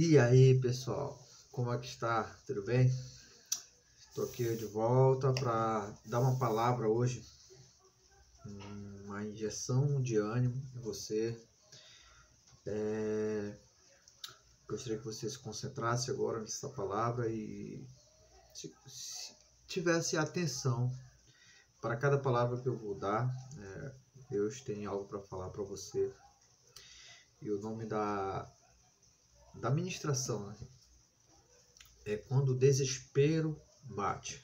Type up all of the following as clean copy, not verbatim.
E aí, pessoal, como é que está? Tudo bem? Estou aqui de volta para dar uma palavra hoje, uma injeção de ânimo em você. Gostaria que você se concentrasse agora nessa palavra e se tivesse atenção para cada palavra que eu vou dar. Deus tem algo para falar para você. E o nome da ministração, né, é quando o desespero bate.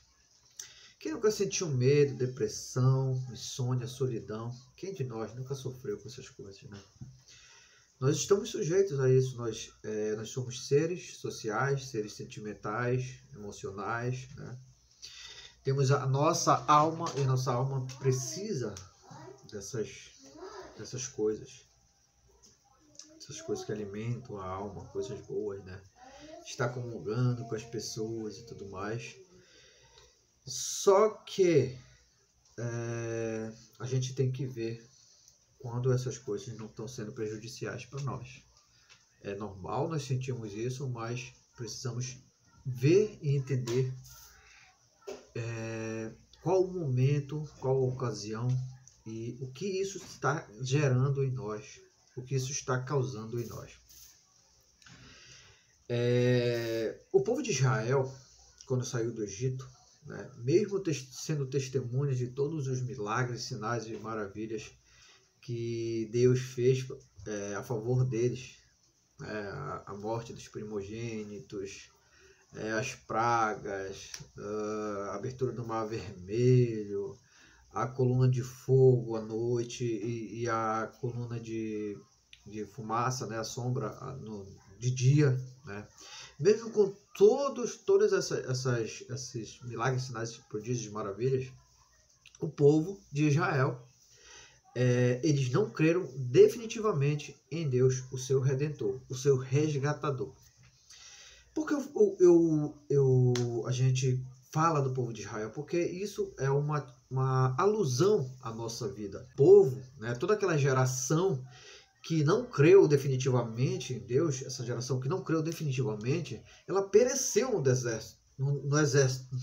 Quem nunca sentiu medo, depressão, insônia, solidão? Quem de nós nunca sofreu com essas coisas, né? Nós estamos sujeitos a isso. Nós somos seres sociais, seres sentimentais, emocionais, né? Temos a nossa alma, e nossa alma precisa dessas coisas. Essas coisas que alimentam a alma, coisas boas, né? Está comungando com as pessoas e tudo mais. Só que a gente tem que ver quando essas coisas não estão sendo prejudiciais para nós. É normal nós sentirmos isso, mas precisamos ver e entender qual o momento, qual a ocasião e o que isso está gerando em nós, o que isso está causando em nós. O povo de Israel, quando saiu do Egito, né, mesmo sendo testemunhas de todos os milagres, sinais e maravilhas que Deus fez a favor deles, a morte dos primogênitos, as pragas, a abertura do Mar Vermelho, a coluna de fogo à noite e a coluna de fumaça, né, a sombra de dia, né? Mesmo com todos esses milagres, sinais, prodígios e maravilhas, o povo de Israel, eles não creram definitivamente em Deus, o seu Redentor, o seu resgatador. Por que a gente fala do povo de Israel? Porque isso é uma alusão à nossa vida. O povo, né, toda aquela geração que não creu definitivamente em Deus, essa geração que não creu definitivamente, ela pereceu no deserto, no exército.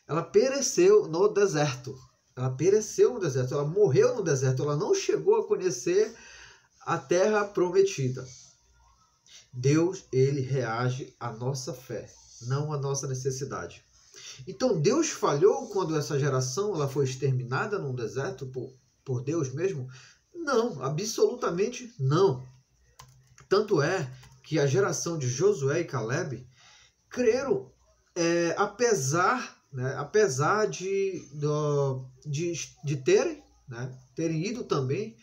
Ela pereceu no deserto. Ela pereceu no deserto, ela morreu no deserto, ela não chegou a conhecer a terra prometida. Deus, ele reage à nossa fé, não à nossa necessidade. Então Deus falhou quando essa geração ela foi exterminada num deserto por Deus mesmo? Não, absolutamente não. Tanto é que a geração de Josué e Caleb creram, apesar de terem ido também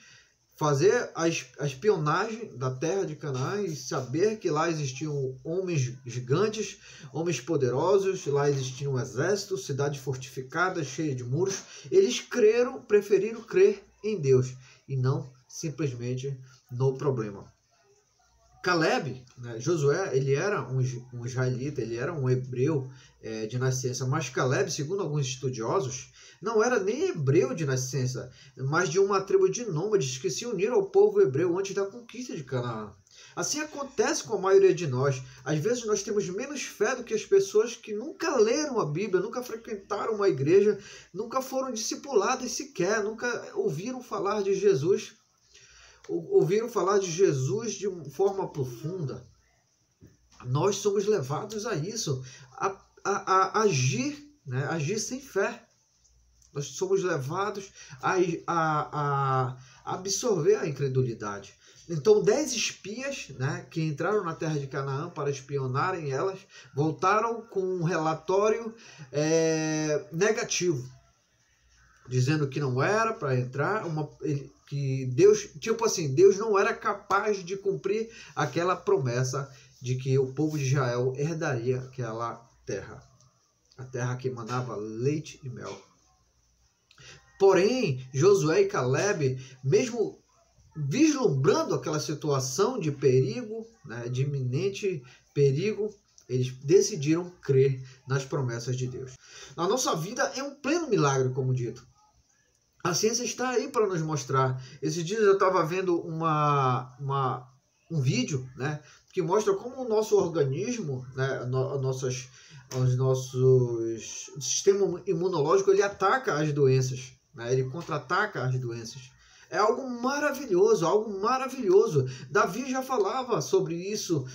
fazer a espionagem da terra de Canaã e saber que lá existiam homens gigantes, homens poderosos, lá existia um exército, cidade fortificada, cheia de muros. Eles preferiram crer em Deus e não simplesmente no problema. Caleb, né, Josué, ele era um israelita, ele era um hebreu de nascença, mas Caleb, segundo alguns estudiosos, não era nem hebreu de nascença, mas de uma tribo de nômades que se uniram ao povo hebreu antes da conquista de Canaã. Assim acontece com a maioria de nós. Às vezes nós temos menos fé do que as pessoas que nunca leram a Bíblia, nunca frequentaram uma igreja, nunca foram discipuladas sequer, nunca ouviram falar de Jesus. Ouviram falar de Jesus de forma profunda. Nós somos levados a isso, a agir, né? Agir sem fé. Nós somos levados a absorver a incredulidade. Então 10 espias, né, que entraram na terra de Canaã para espionarem elas, voltaram com um relatório negativo, dizendo que não era para entrar, que Deus, Deus não era capaz de cumprir aquela promessa de que o povo de Israel herdaria aquela terra, a terra que manava leite e mel. Porém, Josué e Caleb, mesmo vislumbrando aquela situação de perigo, né, de iminente perigo, eles decidiram crer nas promessas de Deus. A nossa vida é um pleno milagre, como dito. A ciência está aí para nos mostrar. Esses dias eu estava vendo uma um vídeo, né, que mostra como o nosso organismo, né, o sistema imunológico, ele ataca as doenças, né, ele contra-ataca as doenças. É algo maravilhoso, algo maravilhoso. Davi já falava sobre isso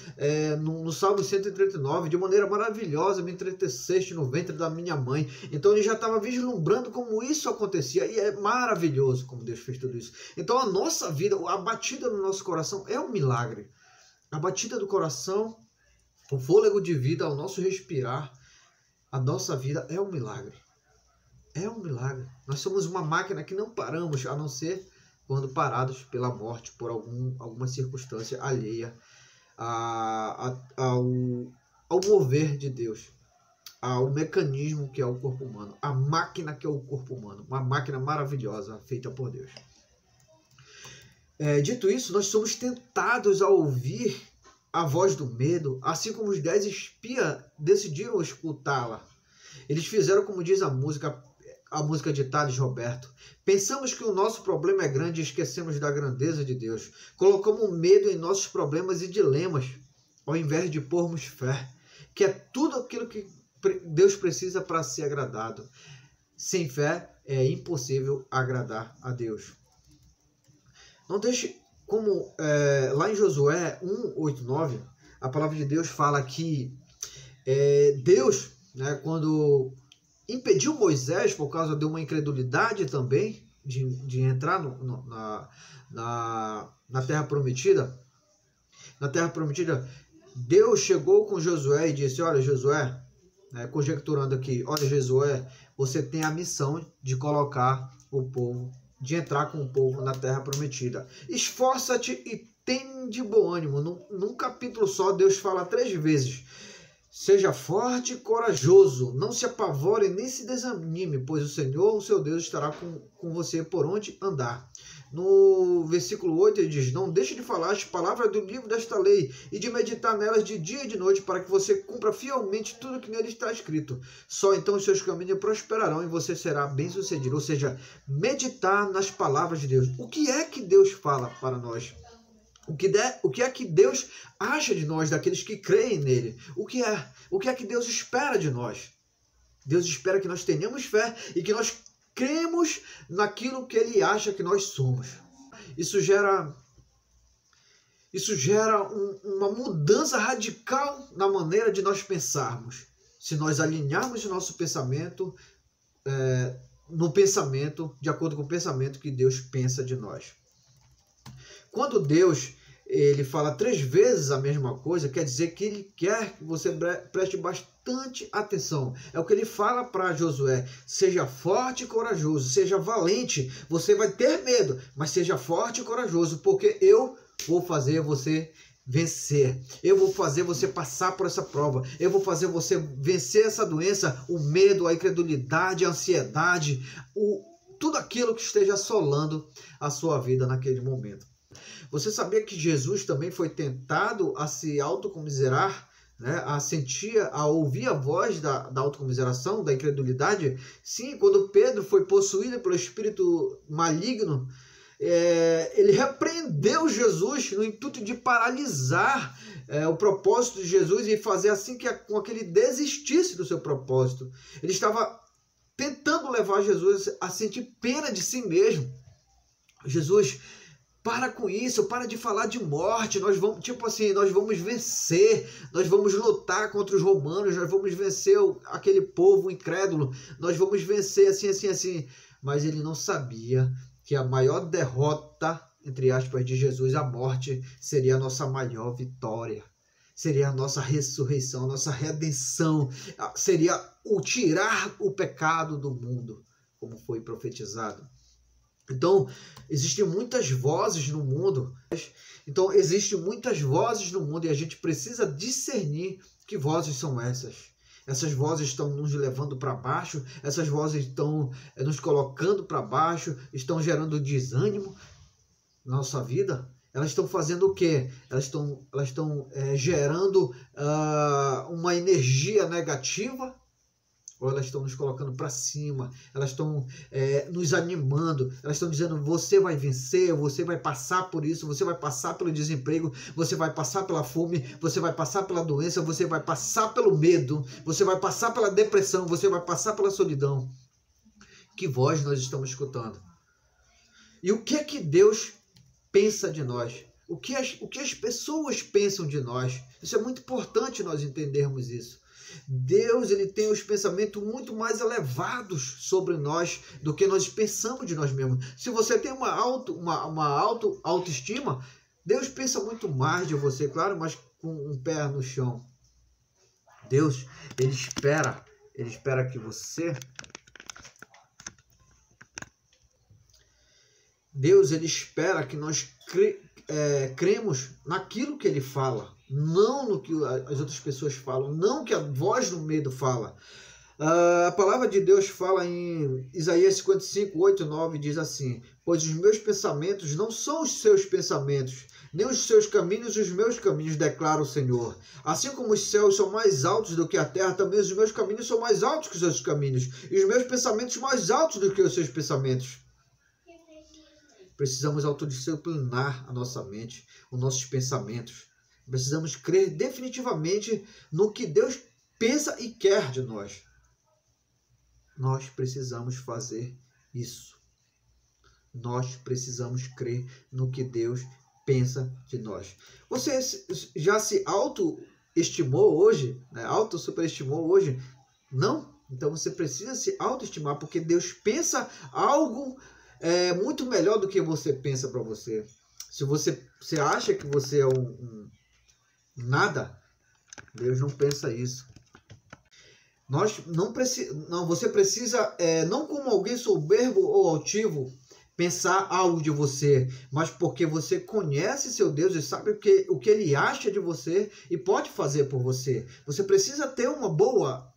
no Salmo 139, de maneira maravilhosa, me entreteceste no ventre da minha mãe. Então ele já estava vislumbrando como isso acontecia, e é maravilhoso como Deus fez tudo isso. Então a nossa vida, a batida no nosso coração é um milagre. A batida do coração, o fôlego de vida, o nosso respirar, a nossa vida é um milagre. É um milagre. Nós somos uma máquina que não paramos, a não ser quando parados pela morte, por alguma circunstância alheia ao mover de Deus, ao mecanismo que é o corpo humano, a máquina que é o corpo humano, uma máquina maravilhosa feita por Deus. Dito isso, nós somos tentados a ouvir a voz do medo, assim como os 10 espias decidiram escutá-la. Eles fizeram como diz a música de Thales Roberto. Pensamos que o nosso problema é grande e esquecemos da grandeza de Deus. Colocamos medo em nossos problemas e dilemas, ao invés de pormos fé, que é tudo aquilo que Deus precisa para ser agradado. Sem fé é impossível agradar a Deus. Não deixe, como lá em Josué 1:8-9, a palavra de Deus fala que Deus, né, quando impediu Moisés, por causa de uma incredulidade também, de entrar na Terra Prometida. Na Terra Prometida, Deus chegou com Josué e disse, olha Josué, conjecturando aqui, olha Josué, você tem a missão de colocar o povo, de entrar com o povo na Terra Prometida. Esforça-te e tem de bom ânimo. Num capítulo só, Deus fala 3 vezes. Seja forte e corajoso, não se apavore nem se desanime, pois o Senhor, o seu Deus, estará com você por onde andar. No versículo 8 ele diz, não deixe de falar as palavras do livro desta lei e de meditar nelas de dia e de noite, para que você cumpra fielmente tudo que nele está escrito. Só então os seus caminhos prosperarão e você será bem-sucedido. Ou seja, meditar nas palavras de Deus. O que é que Deus fala para nós? O que é que Deus acha de nós, daqueles que creem nele? O que é que Deus espera de nós? Deus espera que nós tenhamos fé e que nós cremos naquilo que ele acha que nós somos. Isso gera uma mudança radical na maneira de nós pensarmos. Se nós alinharmos o nosso pensamento no pensamento, de acordo com o pensamento que Deus pensa de nós. Quando Deus ele fala 3 vezes a mesma coisa, quer dizer que ele quer que você preste bastante atenção. É o que ele fala para Josué, seja forte e corajoso, seja valente, você vai ter medo, mas seja forte e corajoso, porque eu vou fazer você vencer, eu vou fazer você passar por essa prova, eu vou fazer você vencer essa doença, o medo, a incredulidade, a ansiedade, tudo aquilo que esteja assolando a sua vida naquele momento. Você sabia que Jesus também foi tentado a se autocomiserar, né? A ouvir a voz da autocomiseração, da incredulidade? Sim, quando Pedro foi possuído pelo espírito maligno, ele repreendeu Jesus no intuito de paralisar o propósito de Jesus e fazer assim com que ele desistisse do seu propósito. Ele estava tentando levar Jesus a sentir pena de si mesmo. Jesus, para com isso, para de falar de morte, nós vamos vencer, nós vamos lutar contra os romanos, nós vamos vencer aquele povo incrédulo, nós vamos vencer assim. Mas ele não sabia que a maior derrota, entre aspas, de Jesus, a morte, seria a nossa maior vitória. Seria a nossa ressurreição, a nossa redenção, seria o tirar o pecado do mundo, como foi profetizado. Então, existem muitas vozes no mundo. E a gente precisa discernir que vozes são essas. Essas vozes estão nos levando para baixo, essas vozes estão nos colocando para baixo, estão gerando desânimo na nossa vida. Elas estão fazendo o quê? Elas estão gerando uma energia negativa, ou elas estão nos colocando para cima, elas estão nos animando, elas estão dizendo: você vai vencer, você vai passar por isso, você vai passar pelo desemprego, você vai passar pela fome, você vai passar pela doença, você vai passar pelo medo, você vai passar pela depressão, você vai passar pela solidão. Que voz nós estamos escutando? E o que é que Deus pensa de nós? O que as pessoas pensam de nós? Isso é muito importante nós entendermos isso. Deus, ele tem os pensamentos muito mais elevados sobre nós do que nós pensamos de nós mesmos. Se você tem uma autoestima, Deus pensa muito mais de você, claro, mas com um pé no chão. Deus, ele espera que você... Deus, ele espera que nós cremos naquilo que ele fala, não no que as outras pessoas falam, não que a voz do medo fala. A palavra de Deus fala em Isaías 55, 8 e 9, diz assim: pois os meus pensamentos não são os seus pensamentos, nem os seus caminhos os meus caminhos, declara o Senhor. Assim como os céus são mais altos do que a terra, também os meus caminhos são mais altos que os seus caminhos, e os meus pensamentos mais altos do que os seus pensamentos. Precisamos autodisciplinar a nossa mente, os nossos pensamentos. Precisamos crer definitivamente no que Deus pensa e quer de nós. Nós precisamos fazer isso. Nós precisamos crer no que Deus pensa de nós. Você já se autoestimou hoje? Né? Autossuperestimou hoje? Não? Então você precisa se autoestimar, porque Deus pensa algo muito melhor do que você pensa para você. Se você acha que você é nada, Deus não pensa isso. Você precisa, não como alguém soberbo ou altivo, pensar algo de você, mas porque você conhece seu Deus e sabe o que ele acha de você e pode fazer por você. Você precisa ter uma boa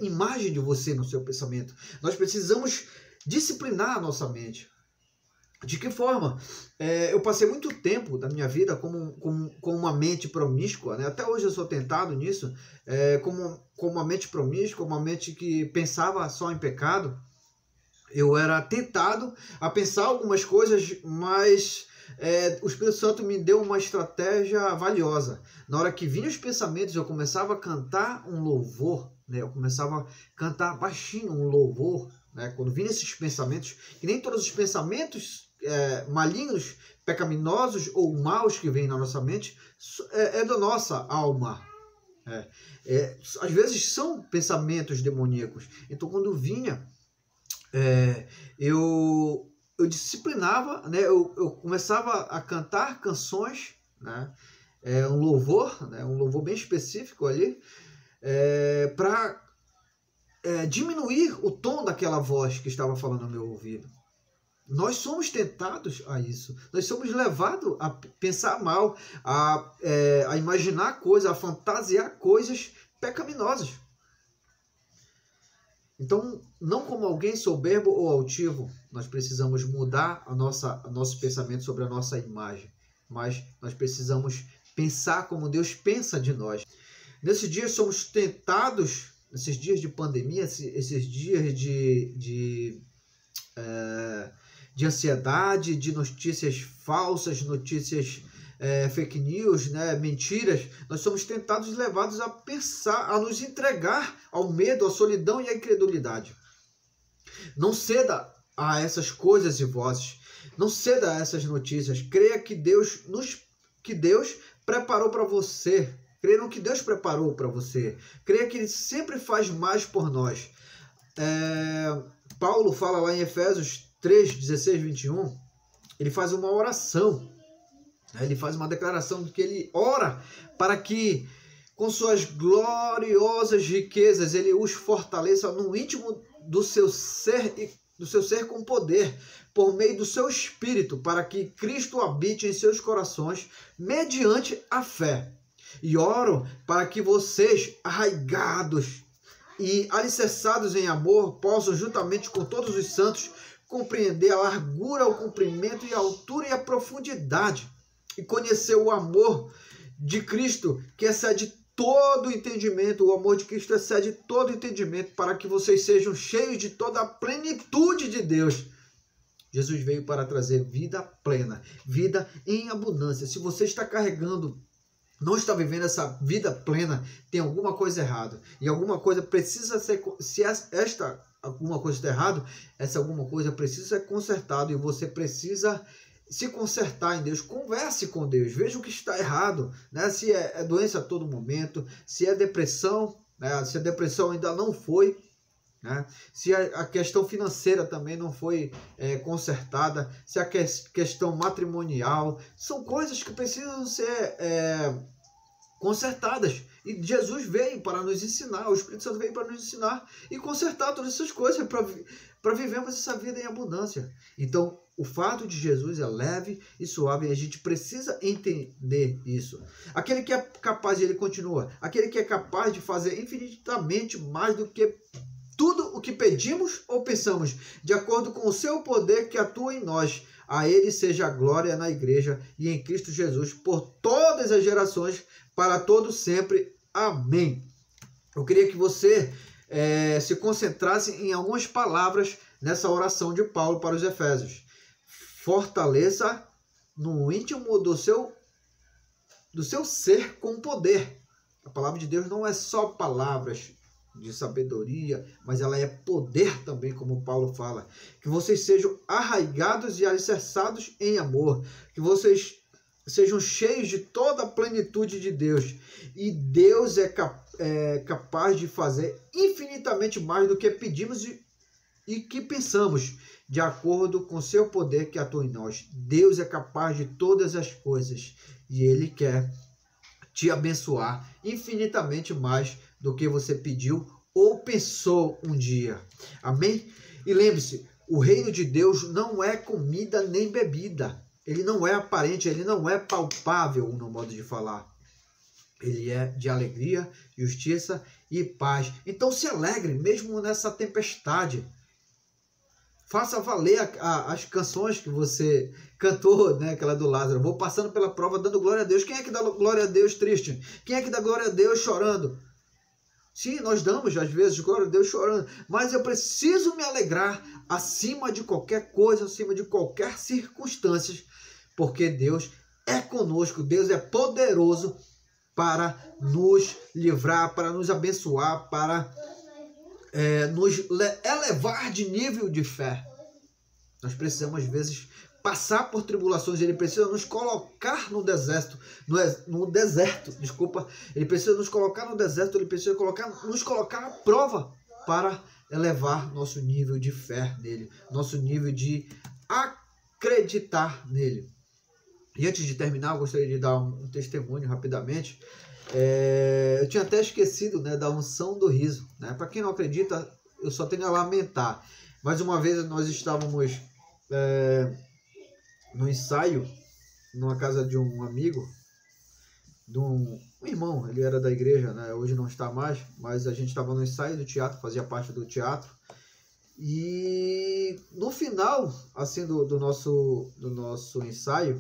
imagem de você no seu pensamento. Nós precisamos disciplinar a nossa mente. De que forma? Eu passei muito tempo da minha vida com uma mente promíscua, né? Até hoje eu sou tentado nisso, com uma mente promíscua, uma mente que pensava só em pecado. Eu era tentado a pensar algumas coisas, mas o Espírito Santo me deu uma estratégia valiosa. Na hora que vinham os pensamentos, eu começava a cantar um louvor, né? Eu começava a cantar baixinho um louvor, né? Quando vinham esses pensamentos, que nem todos os pensamentos malignos, pecaminosos ou maus que vêm na nossa mente é da nossa alma. Às vezes são pensamentos demoníacos. Então quando vinha, eu disciplinava, né? Eu começava a cantar canções, né? Um louvor, né? Um louvor bem específico ali, para diminuir o tom daquela voz que estava falando no meu ouvido. Nós somos tentados a isso. Nós somos levados a pensar mal, a imaginar coisas, a fantasiar coisas pecaminosas. Então, não como alguém soberbo ou altivo, nós precisamos mudar nosso pensamento sobre a nossa imagem. Mas nós precisamos pensar como Deus pensa de nós. Nesses dias somos tentados, nesses dias de pandemia, esses dias de ansiedade, de notícias falsas, notícias fake news, né, mentiras, nós somos tentados e levados a pensar, a nos entregar ao medo, à solidão e à incredulidade. Não ceda a essas coisas e vozes, não ceda a essas notícias. Creia que Deus preparou para você. Creia no que Deus preparou para você. Creia que Ele sempre faz mais por nós. Paulo fala lá em Efésios 3, 16, 21, ele faz uma oração. Ele faz uma declaração de que ele ora para que, com suas gloriosas riquezas, ele os fortaleça no íntimo do seu ser com poder, por meio do seu Espírito, para que Cristo habite em seus corações, mediante a fé. E oro para que vocês, arraigados e alicerçados em amor, possam, juntamente com todos os santos, compreender a largura, o comprimento e a altura e a profundidade, e conhecer o amor de Cristo, que excede todo entendimento, o amor de Cristo excede todo entendimento, para que vocês sejam cheios de toda a plenitude de Deus. Jesus veio para trazer vida plena, vida em abundância. Se você está carregando, não está vivendo essa vida plena, tem alguma coisa errada. E alguma coisa precisa ser, se esta alguma coisa está errada, essa alguma coisa precisa ser consertada, e você precisa se consertar em Deus. Converse com Deus, veja o que está errado, né? Se é doença a todo momento, se é depressão, né? Se a depressão ainda não foi, né? Se a questão financeira também não foi consertada, se a questão matrimonial, são coisas que precisam ser consertadas. E Jesus veio para nos ensinar, o Espírito Santo veio para nos ensinar e consertar todas essas coisas para vivermos essa vida em abundância. Então, o fato de Jesus é leve e suave, e a gente precisa entender isso. Aquele que é capaz, ele continua, aquele que é capaz de fazer infinitamente mais do que tudo o que pedimos ou pensamos, de acordo com o seu poder que atua em nós. A ele seja a glória na igreja e em Cristo Jesus por todas as gerações, para todos sempre. Amém. Eu queria que você se concentrasse em algumas palavras nessa oração de Paulo para os Efésios. Fortaleça no íntimo do seu ser com poder. A palavra de Deus não é só palavras de sabedoria, mas ela é poder também, como Paulo fala. Que vocês sejam arraigados e alicerçados em amor, que vocês sejam cheios de toda a plenitude de Deus. E Deus é capaz de fazer infinitamente mais do que pedimos e que pensamos, de acordo com seu poder que atua em nós. Deus é capaz de todas as coisas, e Ele quer te abençoar infinitamente mais do que você pediu ou pensou um dia. Amém? E lembre-se, o reino de Deus não é comida nem bebida. Ele não é aparente, ele não é palpável no modo de falar. Ele é de alegria, justiça e paz. Então se alegre mesmo nessa tempestade. Faça valer as canções que você cantou, né? Aquela do Lázaro. Vou passando pela prova dando glória a Deus. Quem é que dá glória a Deus triste? Quem é que dá glória a Deus chorando? Sim, nós damos às vezes glória a Deus chorando. Mas eu preciso me alegrar acima de qualquer coisa, acima de qualquer circunstância. Porque Deus é conosco. Deus é poderoso para nos livrar, para nos abençoar, para nos elevar de nível de fé. Nós precisamos às vezes passar por tribulações. Ele precisa nos colocar no deserto, ele precisa nos colocar no deserto, ele precisa nos colocar à prova para elevar nosso nível de fé nele, nosso nível de acreditar nele. E antes de terminar, eu gostaria de dar um testemunho rapidamente. Eu tinha até esquecido, né, da unção do riso, né? Para quem não acredita, eu só tenho a lamentar. Mais uma vez nós estávamos no ensaio, numa casa de um amigo, de um irmão, ele era da igreja, né? Hoje não está mais, mas a gente estava no ensaio do teatro, fazia parte do teatro. E no final, assim, do nosso ensaio,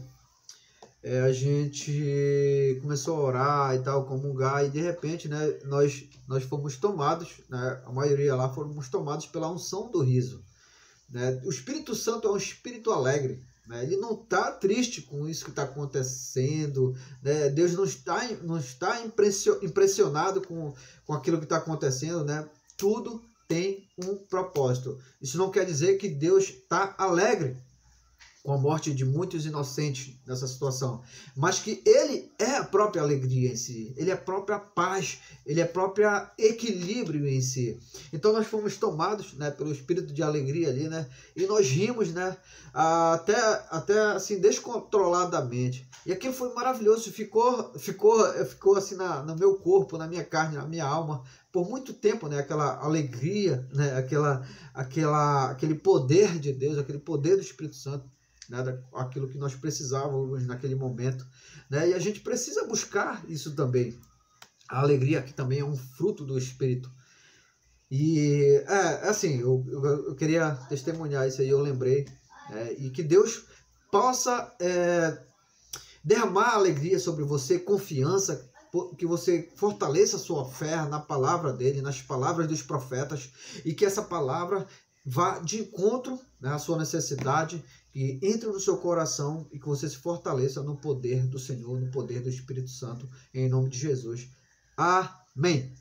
a gente começou a orar e tal, comungar, e de repente, né, nós fomos tomados, né, a maioria lá fomos tomados pela unção do riso, né? O Espírito Santo é um espírito alegre, né? Ele não está triste com isso que está acontecendo, né? Deus não está impressionado com aquilo que está acontecendo, né? Tudo tem um propósito. Isso não quer dizer que Deus está alegre com a morte de muitos inocentes nessa situação, mas que ele é a própria alegria em si, ele é a própria paz, ele é a própria equilíbrio em si. Então nós fomos tomados, né, pelo espírito de alegria ali, né, e nós rimos, né, até assim descontroladamente. E aquilo foi maravilhoso, ficou assim no meu corpo, na minha carne, na minha alma, por muito tempo, né, aquela alegria, né, aquele poder de Deus, aquele poder do Espírito Santo, né, aquilo que nós precisávamos naquele momento, né, e a gente precisa buscar isso também. A alegria que também é um fruto do Espírito. E assim, eu queria testemunhar isso aí, eu lembrei, e que Deus possa derramar alegria sobre você, confiança, que você fortaleça a sua fé na palavra dele, nas palavras dos profetas, e que essa palavra vá de encontro, né, à sua necessidade, e entre no seu coração e que você se fortaleça no poder do Senhor, no poder do Espírito Santo, em nome de Jesus. Amém.